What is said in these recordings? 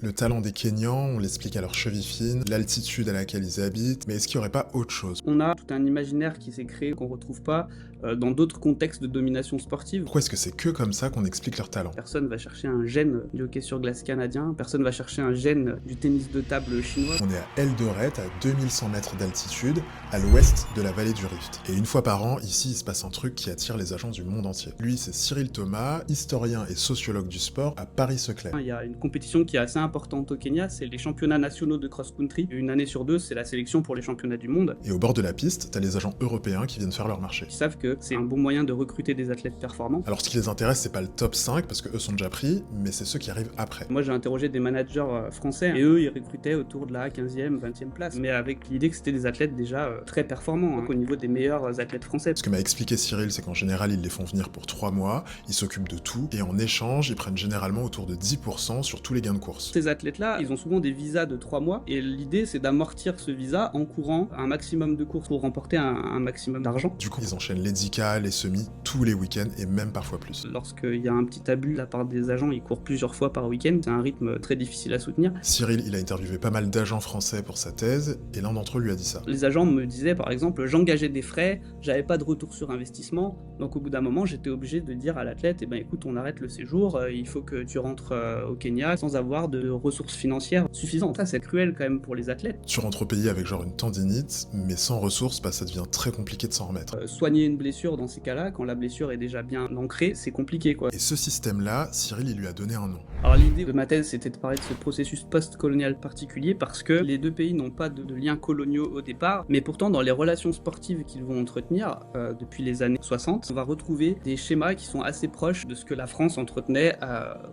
Le talent des Kenyans, on l'explique à leur cheville fine, l'altitude à laquelle ils habitent, mais est-ce qu'il n'y aurait pas autre chose? On a tout un imaginaire qui s'est créé, qu'on retrouve pas dans d'autres contextes de domination sportive. Pourquoi est-ce que c'est que comme ça qu'on explique leur talent? Personne va chercher un gène du hockey sur glace canadien, personne va chercher un gène du tennis de table chinois. On est à Eldoret, à 2100 mètres d'altitude, à l'ouest de la vallée du Rift. Et une fois par an, ici, il se passe un truc qui attire les agents du monde entier. Lui, c'est Cyril Thomas, historien et sociologue du sport à Paris-Seclay. Il y a une compétition qui est assez importante au Kenya, c'est les championnats nationaux de cross-country. Une année sur deux, c'est la sélection pour les championnats du monde. Et au bord de la piste, t'as les agents européens qui viennent faire leur marché. Ils savent que c'est un bon moyen de recruter des athlètes performants. Alors ce qui les intéresse, c'est pas le top 5, parce que eux sont déjà pris, mais c'est ceux qui arrivent après. Moi j'ai interrogé des managers français, et eux ils recrutaient autour de la 15e, 20e place, mais avec l'idée que c'était des athlètes déjà très performants, au niveau des meilleurs athlètes français. Ce que m'a expliqué Cyril, c'est qu'en général, ils les font venir pour 3 mois, ils s'occupent de tout, et en échange, ils prennent généralement autour de 10% sur tous les gains de course. Ces athlètes-là, ils ont souvent des visas de 3 mois, et l'idée c'est d'amortir ce visa en courant un maximum de courses pour remporter un maximum d'argent. Du coup, ils enchaînent les 10K, les semis, tous les week-ends, et même parfois plus. Lorsqu'il y a un petit abus de la part des agents, ils courent plusieurs fois par week-end, c'est un rythme très difficile à soutenir. Cyril, il a interviewé pas mal d'agents français pour sa thèse, et l'un d'entre eux lui a dit ça. Les agents me disaient par exemple, j'engageais des frais, j'avais pas de retour sur investissement, donc au bout d'un moment j'étais obligé de dire à l'athlète, eh ben écoute, on arrête le séjour, il faut que tu rentres au Kenya sans avoir de ressources financières suffisantes. Ça c'est cruel quand même pour les athlètes. Tu rentres au pays avec genre une tendinite, mais sans ressources, bah ça devient très compliqué de s'en remettre. Soigner une blessure dans ces cas-là, quand la blessure est déjà bien ancrée, c'est compliqué quoi. Et ce système-là, Cyril, il lui a donné un nom. Alors l'idée de ma thèse, c'était de parler de ce processus post-colonial particulier parce que les deux pays n'ont pas de liens coloniaux au départ, mais pourtant dans les relations sportives qu'ils vont entretenir depuis les années 60, on va retrouver des schémas qui sont assez proches de ce que la France entretenait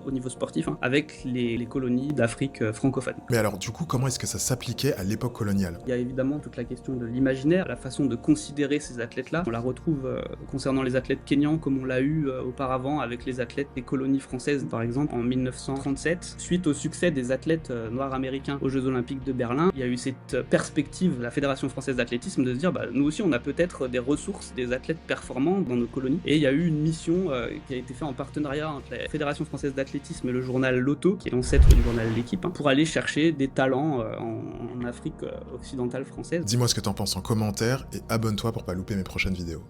au niveau sportif avec les colonies d'Afrique francophone. Mais alors du coup, comment est-ce que ça s'appliquait à l'époque coloniale? Il y a évidemment toute la question de l'imaginaire, la façon de considérer ces athlètes-là. On la retrouve concernant les athlètes kenyans comme on l'a eu auparavant avec les athlètes des colonies françaises, par exemple en 1937. Suite au succès des athlètes noirs américains aux Jeux Olympiques de Berlin, il y a eu cette perspective de la Fédération Française d'Athlétisme de se dire nous aussi on a peut-être des ressources, des athlètes performants dans nos colonies. Et il y a eu une mission qui a été faite en partenariat entre la Fédération Française d'Athlétisme et le journal Lotto, qui est l'ancêtre du journal L'Équipe, pour aller chercher des talents en Afrique occidentale française. Dis-moi ce que t'en penses en commentaire et abonne-toi pour pas louper mes prochaines vidéos.